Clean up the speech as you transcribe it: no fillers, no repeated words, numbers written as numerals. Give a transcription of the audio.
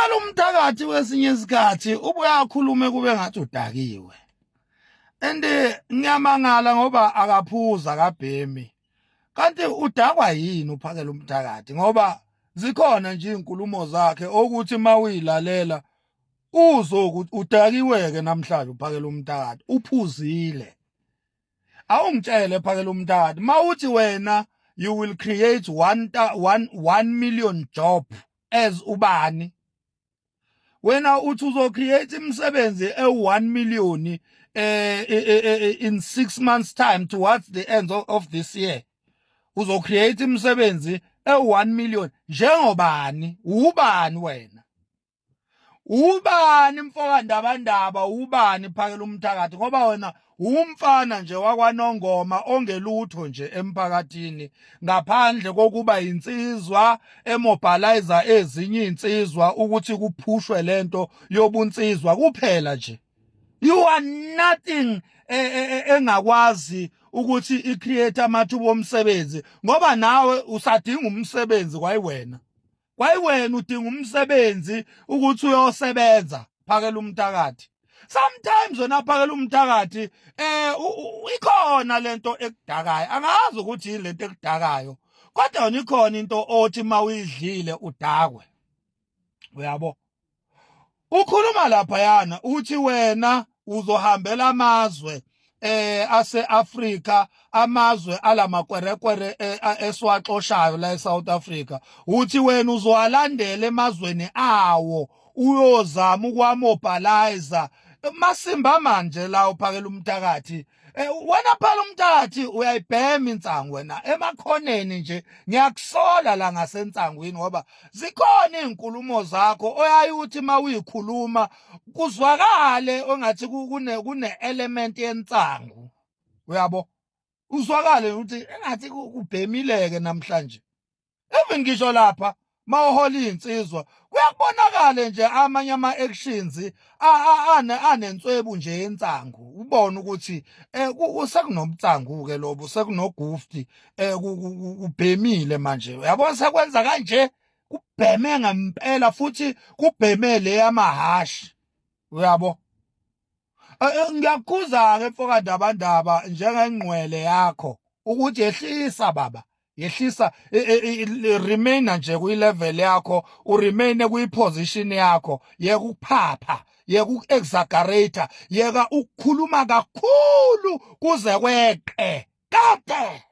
Phela umthakathi wesinye isikhathi ubuya akhulume kube ngathi udakiwe. Ngiyamangala ngoba akaphuza kabhemi. Kanti udakwa yini uphakela umthakathi ngoba zikhona nje izinkulumo zakhe ukuthi mawuyilalela uzokuthi udakiweke namhlanje uphakela umthakathi uphuzile. Awungitshele phakela umthakathi mawuthi wena you will create 1 million job as ubani. Wena uthi uzocreate imisebenzi e1 million in 6 months time towards the end of this year. Uzocreate imisebenzi e1 million njengobani? Ubani wena? Ubani mfoka ndabandaba? Ubani phakela umthakathi ngoba wena umfana nje wakwaNongoma ongelutho nje emphakathini ngaphandle kokuba insizwa emobilizer ezinye insizwa ukuthi kuphushwe lento yobunsizwa kuphela nje. You are nothing engakwazi ukuthi icreate amathuba omsebenzi ngoba nawe usadinga umsebenzi kwayiwena udinga umsebenzi ukuthi uyosebenza phakela umthakathi. Sometimes wena phakela umthakathi ikhona lento ekudakayo angazi ukuthi yini lento ekudakayo kodwa wena ikhona into othi mawuyidlile udakwe. Uyabo ukhuluma lapha yana uthi wena uzohambela amazwe ase-Africa amazwe alamakwerekwere esiwaxoshayo la eSouth Africa uthi wena uzowalandela emazweni awo uyozama ukwamobilizer masimba manje la uphakela umthakathi. Wena phela umthakathi uyayibhema insangu wena emakhoneni nje ngiyakusola la ngasensangweni ngoba zikhona izinkulumo zakho oyayuthi mawuyikhuluma kuzwakale ongathi kune element yensangu. Uyabo uzwakale ukuthi engathi kubhemileke namhlanje. Even ngisho lapha mawuhola insizwa kuyakubonakala nje amanye ama-actions anenswebu nje yensangu ubone ukuthi sekunomtsangu-ke lobo sekunogufti kubhemile manje uyabona sekwenza kanje kubheme ngempela futhi kubheme le yamahashi. Uyabo ngiyakhuza-ke mfoka ndabandaba njengengqwele yakho ukuthi yehlisa baba yehlisa remain nje kwi-level yakho uremain kwi-position yakho yeka ukuphapha yeka uku-exaggerate yeka ukukhuluma kakhulu kuze kweqe kade